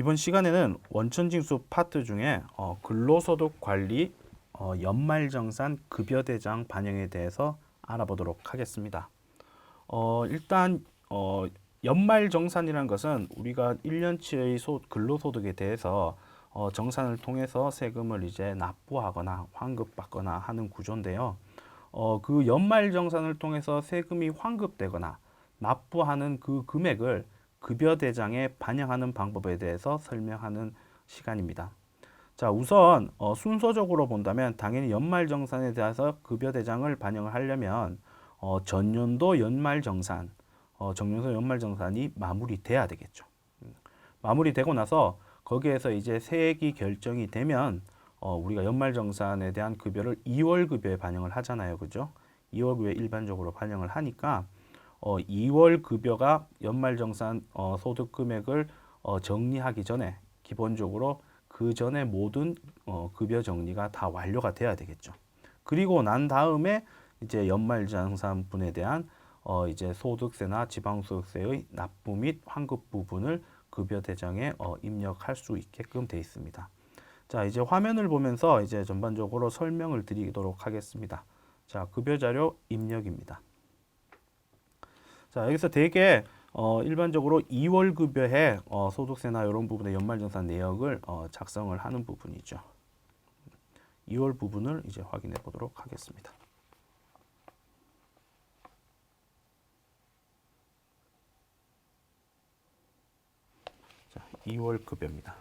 이번 시간에는 원천징수 파트 중에 근로소득 관리 연말정산 급여대장 반영에 대해서 알아보도록 하겠습니다. 일단 연말정산이라는 것은 우리가 1년치의 근로소득에 대해서 정산을 통해서 세금을 이제 납부하거나 환급받거나 하는 구조인데요. 그 연말정산을 통해서 세금이 환급되거나 납부하는 그 금액을 급여대장에 반영하는 방법에 대해서 설명하는 시간입니다. 자, 우선 순서적으로 본다면 당연히 연말정산에 대해서 급여대장을 반영을 하려면 전년도 연말정산, 정년도 연말정산이 마무리돼야 되겠죠. 마무리되고 나서 거기에서 이제 세액이 결정이 되면 우리가 연말정산에 대한 급여를 2월 급여에 반영을 하잖아요, 그죠? 2월 급여에 일반적으로 반영을 하니까 2월 급여가 연말정산 소득 금액을 정리하기 전에 기본적으로 그 전에 모든 급여 정리가 다 완료가 돼야 되겠죠. 그리고 난 다음에 이제 연말정산분에 대한 이제 소득세나 지방소득세의 납부 및 환급 부분을 급여 대장에 입력할 수 있게끔 되어 있습니다. 자, 이제 화면을 보면서 이제 전반적으로 설명을 드리도록 하겠습니다. 자, 급여 자료 입력입니다. 자, 여기서 대개 일반적으로 2월 급여에 소득세나 이런 부분의 연말정산 내역을 작성을 하는 부분이죠. 2월 부분을 이제 확인해 보도록 하겠습니다. 자, 2월 급여입니다.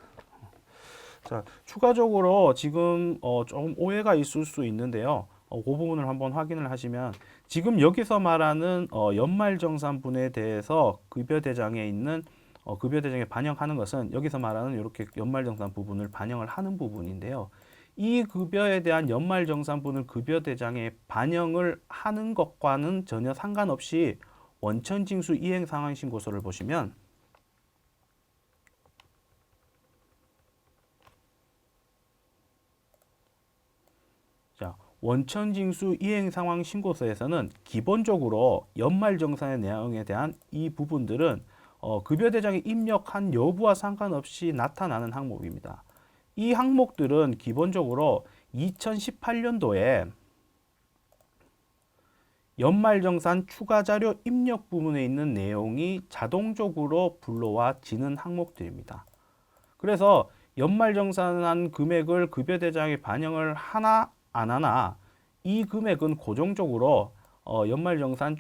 자, 추가적으로 지금 조금 오해가 있을 수 있는데요. 그 부분을 한번 확인을 하시면 지금 여기서 말하는 연말정산분에 대해서 급여대장에 있는 급여대장에 반영하는 것은 여기서 말하는 이렇게 연말정산 부분을 반영을 하는 부분인데요. 이 급여에 대한 연말정산분을 급여대장에 반영을 하는 것과는 전혀 상관없이 원천징수 이행상환신고서를 보시면 원천징수 이행상황신고서에서는 기본적으로 연말정산의 내용에 대한 이 부분들은 급여대장에 입력한 여부와 상관없이 나타나는 항목입니다. 이 항목들은 기본적으로 2018년도에 연말정산 추가자료 입력 부분에 있는 내용이 자동적으로 불러와지는 항목들입니다. 그래서 연말정산한 금액을 급여대장에 반영을 하나 안 하나 이 금액은 고정적으로 연말정산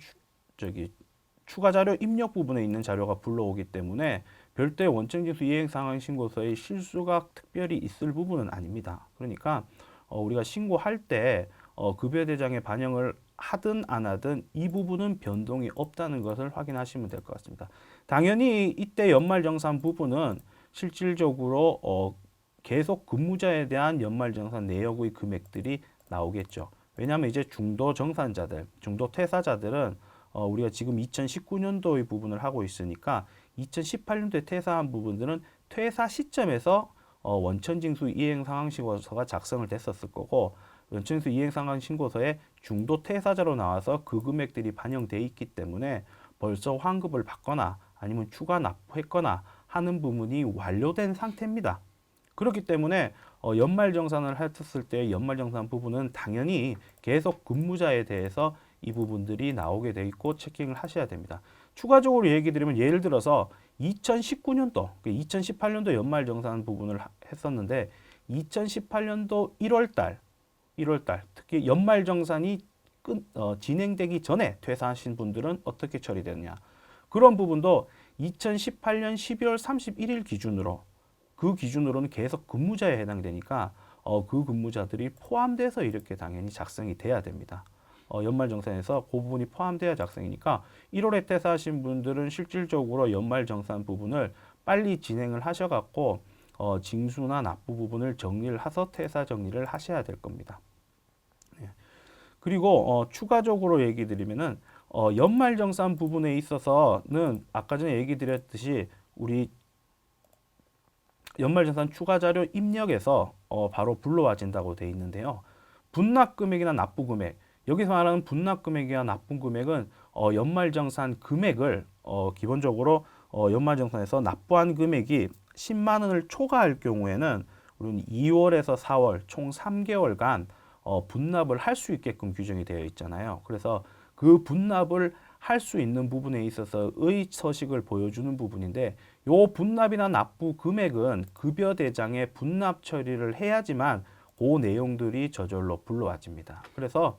추가자료 입력 부분에 있는 자료가 불러오기 때문에 별도의 원천징수 이행상환신고서의 실수가 특별히 있을 부분은 아닙니다. 그러니까 우리가 신고할 때 급여대장에 반영을 하든 안 하든 이 부분은 변동이 없다는 것을 확인하시면 될 것 같습니다. 당연히 이때 연말정산 부분은 실질적으로 계속 근무자에 대한 연말정산 내역의 금액들이 나오겠죠. 왜냐하면 이제 중도 정산자들, 중도 퇴사자들은 우리가 지금 2019년도의 부분을 하고 있으니까 2018년도에 퇴사한 부분들은 퇴사 시점에서 원천징수 이행상환신고서가 작성을 됐었을 거고 원천징수 이행상환신고서에 중도 퇴사자로 나와서 그 금액들이 반영돼 있기 때문에 벌써 환급을 받거나 아니면 추가 납부했거나 하는 부분이 완료된 상태입니다. 그렇기 때문에 연말정산을 했을 때 연말정산 부분은 당연히 계속 근무자에 대해서 이 부분들이 나오게 돼 있고 체킹을 하셔야 됩니다. 추가적으로 얘기 드리면 예를 들어서 2019년도, 2018년도 연말정산 부분을 했었는데 2018년도 1월달 특히 연말정산이 진행되기 전에 퇴사하신 분들은 어떻게 처리되느냐. 그런 부분도 2018년 12월 31일 기준으로 그 기준으로는 계속 근무자에 해당되니까 그 근무자들이 포함돼서 이렇게 당연히 작성이 돼야 됩니다. 연말정산에서 그 부분이 포함돼야 작성이니까 1월에 퇴사하신 분들은 실질적으로 연말정산 부분을 빨리 진행을 하셔갖고 징수나 납부 부분을 정리를 해서 퇴사 정리를 하셔야 될 겁니다. 예. 그리고 추가적으로 얘기 드리면은 연말정산 부분에 있어서는 아까 전에 얘기 드렸듯이 우리 연말정산 추가자료 입력에서 바로 불러와진다고 되어 있는데요. 분납금액이나 납부금액, 여기서 말하는 분납금액이나 납부금액은 연말정산 금액을 기본적으로 연말정산에서 납부한 금액이 10만 원을 초과할 경우에는 우리는 2월에서 4월 총 3개월간 분납을 할 수 있게끔 규정이 되어 있잖아요. 그래서 그 분납을 할 수 있는 부분에 있어서의 서식을 보여주는 부분인데, 요 분납이나 납부 금액은 급여 대장에 분납 처리를 해야지만 그 내용들이 저절로 불러와집니다. 그래서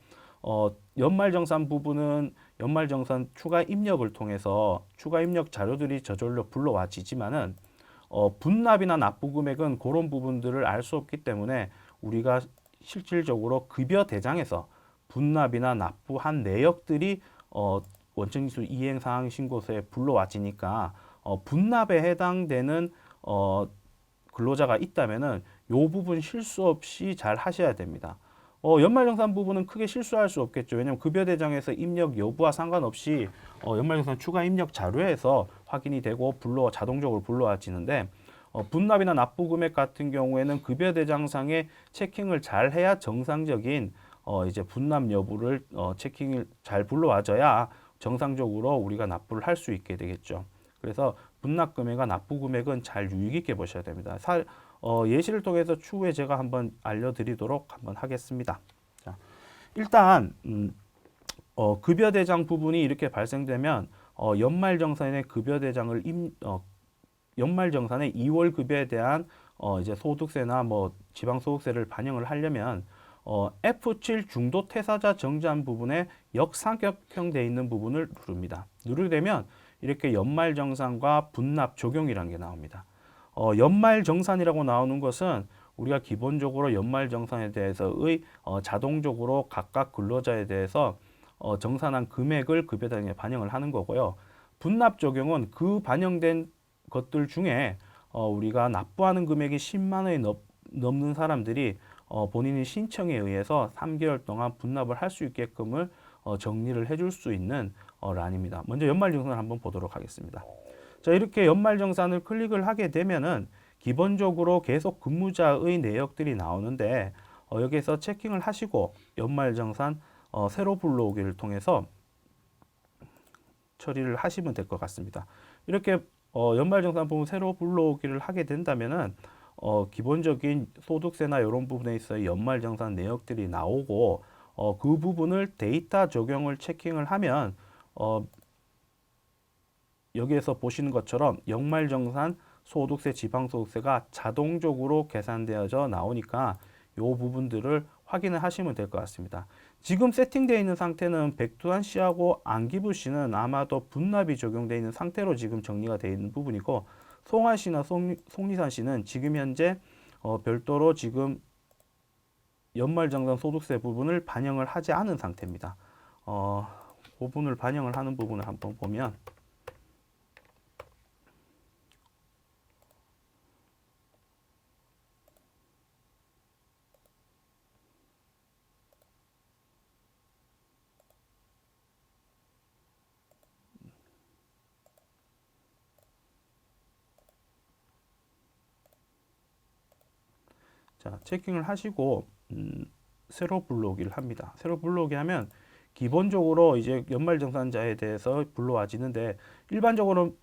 연말정산 부분은 연말정산 추가 입력을 통해서 추가 입력 자료들이 저절로 불러와지지만은 분납이나 납부 금액은 그런 부분들을 알 수 없기 때문에 우리가 실질적으로 급여 대장에서 분납이나 납부한 내역들이 원천징수 이행사항 신고서에 불러와지니까 분납에 해당되는 근로자가 있다면은 요 부분 실수 없이 잘 하셔야 됩니다. 연말정산 부분은 크게 실수할 수 없겠죠. 왜냐하면 급여 대장에서 입력 여부와 상관없이 연말정산 추가 입력 자료에서 확인이 되고 자동적으로 불러와지는데, 분납이나 납부 금액 같은 경우에는 급여 대장상에 체킹을 잘 해야 정상적인 이제 분납 여부를 체킹을 잘 불러와줘야 정상적으로 우리가 납부를 할 수 있게 되겠죠. 그래서 분납 금액과 납부 금액은 잘 유의 깊게 보셔야 됩니다. 예시를 통해서 추후에 제가 한번 알려드리도록 한번 하겠습니다. 자, 일단 급여 대장 부분이 이렇게 발생되면 연말정산의 급여 대장을 연말정산의 2월 급여에 대한 이제 소득세나 뭐 지방소득세를 반영을 하려면 F7 중도 퇴사자 정지한 부분에 역사격형되어 있는 부분을 누릅니다. 누르게 되면 이렇게 연말정산과 분납 적용이라는 게 나옵니다. 연말정산이라고 나오는 것은 우리가 기본적으로 연말정산에 대해서의 자동적으로 각각 근로자에 대해서 정산한 금액을 급여대장에 반영을 하는 거고요. 분납 적용은 그 반영된 것들 중에 우리가 납부하는 금액이 10만 원이 넘는 사람들이 본인의 신청에 의해서 3개월 동안 분납을 할 수 있게끔을 정리를 해줄 수 있는 란입니다. 먼저 연말정산을 한번 보도록 하겠습니다. 자, 이렇게 연말정산을 클릭을 하게 되면은 기본적으로 계속 근무자의 내역들이 나오는데, 여기에서 체킹을 하시고 연말정산 새로 불러오기를 통해서 처리를 하시면 될 것 같습니다. 이렇게 연말정산 부분 새로 불러오기를 하게 된다면은 기본적인 소득세나 이런 부분에 있어 연말정산 내역들이 나오고, 그 부분을 데이터 적용을 체킹을 하면 여기에서 보시는 것처럼 연말정산 소득세, 지방소득세가 자동적으로 계산되어져 나오니까 이 부분들을 확인을 하시면 될 것 같습니다. 지금 세팅되어 있는 상태는 백두환 씨하고 안기부 씨는 아마도 분납이 적용되어 있는 상태로 지금 정리가 되어 있는 부분이고, 송하 씨나 송리산 씨는 지금 현재 별도로 지금 연말정산 소득세 부분을 반영을 하지 않은 상태입니다. 그 부분을 반영을 하는 부분을 한번 보면, 자, 체킹을 하시고 새로 불러오기를 합니다. 새로 불러오기 하면 기본적으로 이제 연말정산자에 대해서 불러와지는데, 일반적으로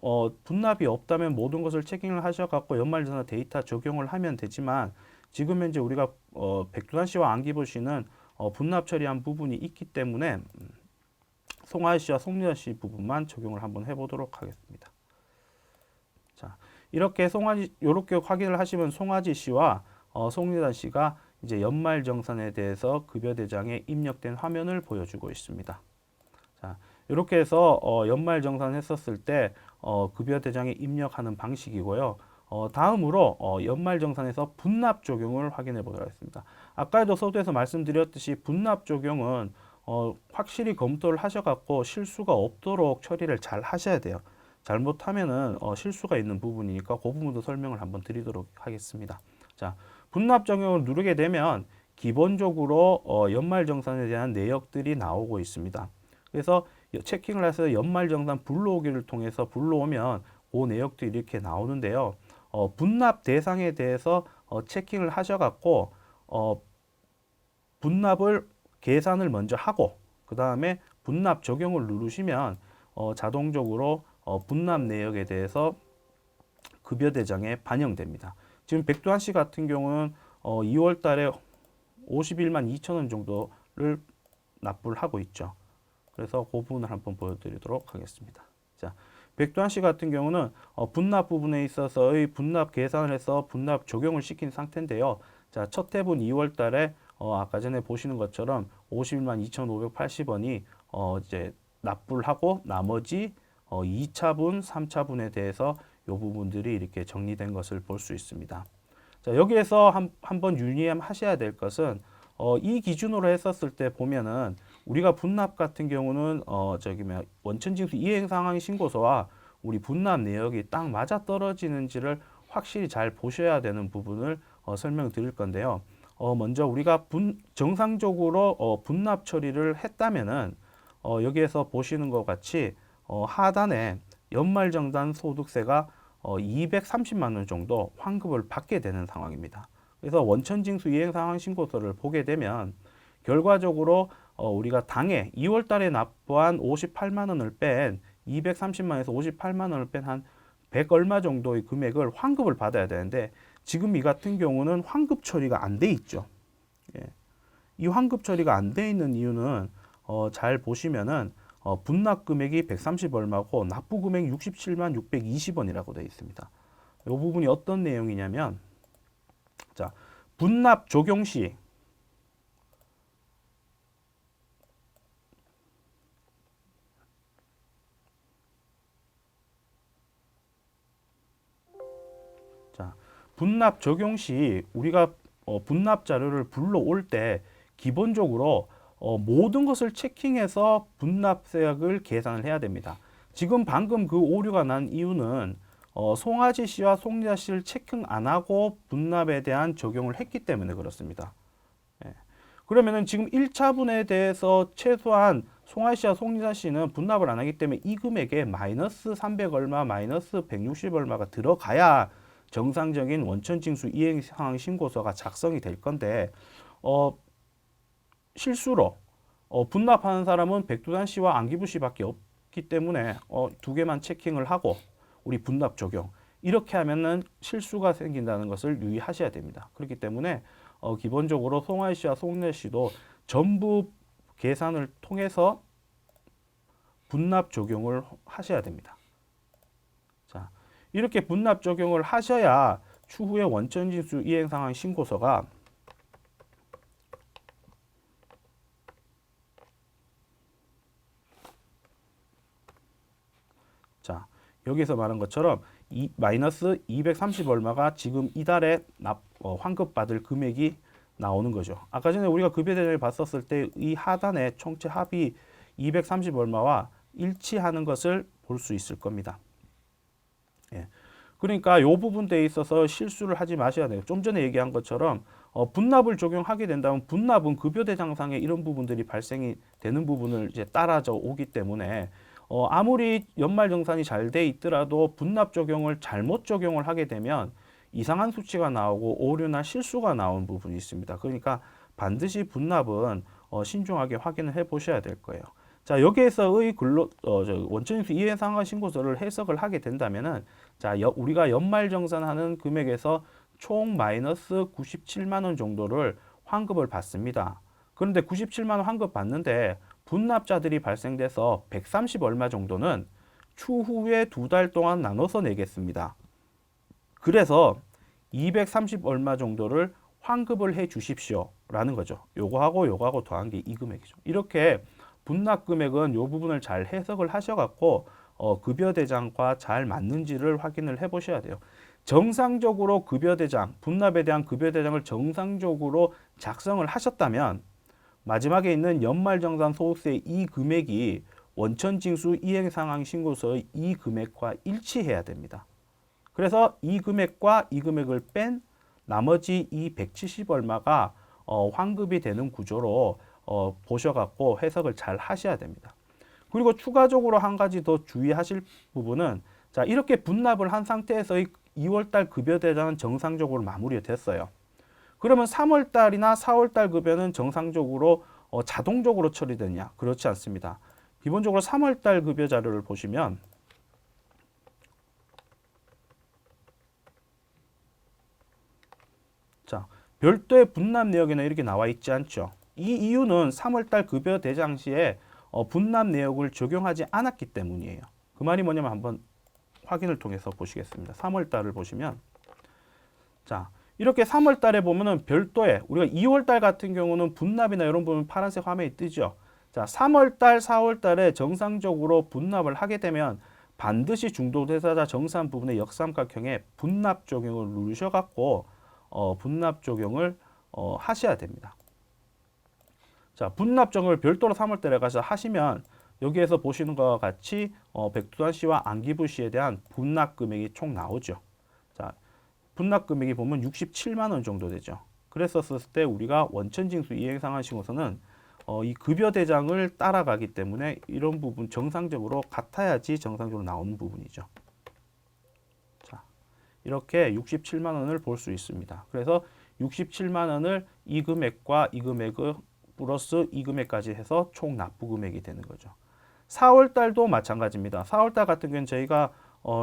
분납이 없다면 모든 것을 체킹을 하셔갖고 연말정산 데이터 적용을 하면 되지만, 지금 현재 우리가 백두산 씨와 안기부 씨는 분납 처리한 부분이 있기 때문에 송하 씨와 송리산 씨 부분만 적용을 한번 해보도록 하겠습니다. 자, 이렇게 이렇게 확인을 하시면 송하지 씨와 송리산 씨가 이제 연말정산에 대해서 급여 대장에 입력된 화면을 보여주고 있습니다. 자, 이렇게 해서 연말정산 했었을 때 급여 대장에 입력하는 방식이고요. 다음으로 연말정산에서 분납 적용을 확인해 보도록 하겠습니다. 아까도 서두에서 말씀드렸듯이 분납 적용은 확실히 검토를 하셔갖고 실수가 없도록 처리를 잘 하셔야 돼요. 잘못하면은 실수가 있는 부분이니까 그 부분도 설명을 한번 드리도록 하겠습니다. 자, 분납 적용을 누르게 되면 기본적으로 연말정산에 대한 내역들이 나오고 있습니다. 그래서 체킹을 해서 연말정산 불러오기를 통해서 불러오면 그 내역들이 이렇게 나오는데요. 분납 대상에 대해서 체킹을 하셔갖고 분납을 계산을 먼저 하고 그 다음에 분납 적용을 누르시면 자동적으로 분납 내역에 대해서 급여 대장에 반영됩니다. 지금 백두한 씨 같은 경우는 2월 달에 51만 2천 원 정도를 납부를 하고 있죠. 그래서 그 부분을 한번 보여드리도록 하겠습니다. 자, 백두한 씨 같은 경우는 분납 부분에 있어서의 분납 계산을 해서 분납 적용을 시킨 상태인데요. 자, 첫 해분 2월 달에 아까 전에 보시는 것처럼 51만 2,580원이 이제 납부를 하고 나머지 2차분, 3차분에 대해서 이 부분들이 이렇게 정리된 것을 볼 수 있습니다. 자, 여기에서 한번 유념하셔야 될 것은 이 기준으로 했었을 때 보면은 우리가 분납 같은 경우는 원천징수 이행 상황 신고서와 우리 분납 내역이 딱 맞아 떨어지는지를 확실히 잘 보셔야 되는 부분을 설명드릴 건데요. 먼저 우리가 정상적으로 분납 처리를 했다면은 여기에서 보시는 것 같이 하단에 연말정산 소득세가 230만 원 정도 환급을 받게 되는 상황입니다. 그래서 원천징수 이행상황 신고서를 보게 되면 결과적으로 우리가 당해 2월 달에 납부한 58만 원을 뺀 230만 원에서 58만 원을 뺀 한 100 얼마 정도의 금액을 환급을 받아야 되는데 지금 이 같은 경우는 환급 처리가 안 돼 있죠. 예. 이 환급 처리가 안 돼 있는 이유는 잘 보시면은 분납 금액이 130 얼마고 납부 금액 67만 620원이라고 되어 있습니다. 이 부분이 어떤 내용이냐면 자, 분납 적용 시 분납 적용 시 우리가 분납 자료를 불러올 때 기본적으로 모든 것을 체킹해서 분납세액을 계산을 해야 됩니다. 지금 방금 그 오류가 난 이유는 송아지 씨와 송리자 씨를 체킹 안 하고 분납에 대한 적용을 했기 때문에 그렇습니다. 예. 그러면은 지금 1차분에 대해서 최소한 송아지 씨와 송리자 씨는 분납을 안 하기 때문에 이 금액에 마이너스 300 얼마, 마이너스 160 얼마가 들어가야 정상적인 원천징수 이행상황 신고서가 작성이 될 건데 실수로 분납하는 사람은 백두산 씨와 안기부 씨밖에 없기 때문에 두 개만 체킹을 하고 우리 분납 적용 이렇게 하면은 실수가 생긴다는 것을 유의하셔야 됩니다. 그렇기 때문에 기본적으로 송아지 씨와 송래 씨도 전부 계산을 통해서 분납 적용을 하셔야 됩니다. 자, 이렇게 분납 적용을 하셔야 추후에 원천징수 이행상황 신고서가 자, 여기서 말한 것처럼 마이너스 230 얼마가 지금 이달에 환급받을 금액이 나오는 거죠. 아까 전에 우리가 급여대장을 봤었을 때 이 하단에 총체 합이 230 얼마와 일치하는 것을 볼 수 있을 겁니다. 예. 그러니까 이 부분에 있어서 실수를 하지 마셔야 돼요. 좀 전에 얘기한 것처럼 분납을 적용하게 된다면 분납은 급여대장상에 이런 부분들이 발생이 되는 부분을 이제 따라져 오기 때문에 아무리 연말정산이 잘 돼 있더라도 분납 적용을 잘못 적용을 하게 되면 이상한 수치가 나오고 오류나 실수가 나온 부분이 있습니다. 그러니까 반드시 분납은 신중하게 확인을 해 보셔야 될 거예요. 자, 여기에서의 원천징수 이행상황 신고서를 해석을 하게 된다면은 자, 우리가 연말정산하는 금액에서 총 마이너스 97만 원 정도를 환급을 받습니다. 그런데 97만 원 환급 받는데 분납자들이 발생돼서 130 얼마 정도는 추후에 2달 동안 나눠서 내겠습니다. 그래서 230 얼마 정도를 환급을 해 주십시오 라는 거죠. 요거하고 더한 게 이 금액이죠. 이렇게 분납 금액은 이 부분을 잘 해석을 하셔갖고 급여대장과 잘 맞는지를 확인을 해 보셔야 돼요. 정상적으로 급여대장, 분납에 대한 급여대장을 정상적으로 작성을 하셨다면 마지막에 있는 연말정산 소득세 이 금액이 원천징수 이행상황 신고서의 이 금액과 일치해야 됩니다. 그래서 이 금액과 이 금액을 뺀 나머지 이 170 얼마가 환급이 되는 구조로 보셔갖고 해석을 잘 하셔야 됩니다. 그리고 추가적으로 한 가지 더 주의하실 부분은 자, 이렇게 분납을 한 상태에서의 2월달 급여대장은 정상적으로 마무리가 됐어요. 그러면 3월달이나 4월달 급여는 정상적으로 자동적으로 처리되냐? 그렇지 않습니다. 기본적으로 3월달 급여 자료를 보시면 별도의 분납 내역에는 이렇게 나와 있지 않죠. 이 이유는 3월달 급여 대장 시에 분납 내역을 적용하지 않았기 때문이에요. 그 말이 뭐냐면 한번 확인을 통해서 보시겠습니다. 3월달을 보시면 자 이렇게 3월달에 보면은 별도의 우리가 2월달 같은 경우는 분납이나 이런 부분 파란색 화면이 뜨죠. 자 3월달, 4월달에 정상적으로 분납을 하게 되면 반드시 중도대사자 정산 부분의 역삼각형에 분납 적용을 누르셔갖고 분납 적용을 하셔야 됩니다. 자, 분납 적용을 별도로 3월달에 가서 하시면 여기에서 보시는 것과 같이 백두산 씨와 안기부 씨에 대한 분납 금액이 총 나오죠. 자, 분납 금액이 보면 67만 원 정도 되죠. 그랬었을 때 우리가 원천징수 이행상환 신고서는 이 급여 대장을 따라가기 때문에 이런 부분 정상적으로 같아야지 정상적으로 나오는 부분이죠. 자, 이렇게 67만 원을 볼 수 있습니다. 그래서 67만 원을 이 금액과 이 금액을 플러스 이 금액까지 해서 총 납부 금액이 되는 거죠. 4월 달도 마찬가지입니다. 4월 달 같은 경우는 저희가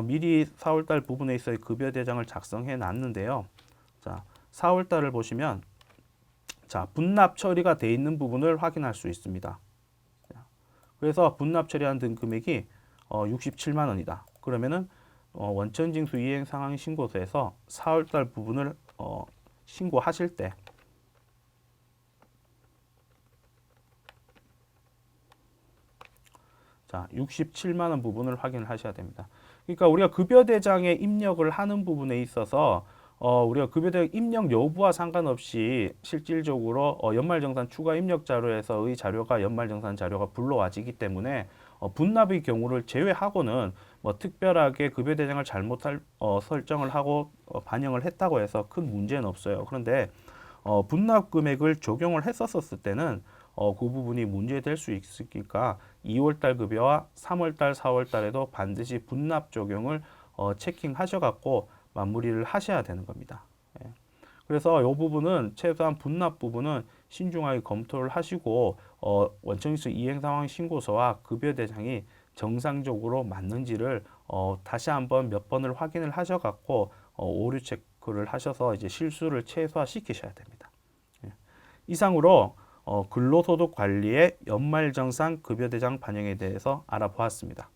미리 4월 달 부분에 있어 급여 대장을 작성해 놨는데요. 자, 4월 달을 보시면 자, 분납 처리가 돼 있는 부분을 확인할 수 있습니다. 그래서 분납 처리한 등 금액이 67만 원이다. 그러면은 원천징수 이행 상황 신고서에서 4월 달 부분을 신고하실 때 자, 67만 원 부분을 확인을 하셔야 됩니다. 그러니까 우리가 급여 대장에 입력을 하는 부분에 있어서 우리가 급여 대장 입력 여부와 상관없이 실질적으로 연말정산 추가 입력 자료에서의 자료가 연말정산 자료가 불러와지기 때문에 분납의 경우를 제외하고는 뭐 특별하게 급여 대장을 잘못할 설정을 하고 반영을 했다고 해서 큰 문제는 없어요. 그런데 분납 금액을 적용을 했었을 때는 그 부분이 문제될 수 있으니까 2월달 급여와 3월달, 4월달에도 반드시 분납 적용을 체킹하셔갖고 마무리를 하셔야 되는 겁니다. 예. 그래서 이 부분은 최소한 분납 부분은 신중하게 검토를 하시고 원천징수 이행 상황 신고서와 급여 대장이 정상적으로 맞는지를 다시 한번 몇 번을 확인을 하셔갖고 오류 체크를 하셔서 이제 실수를 최소화시키셔야 됩니다. 예. 이상으로 근로소득 관리의 연말정산 급여 대장 반영에 대해서 알아보았습니다.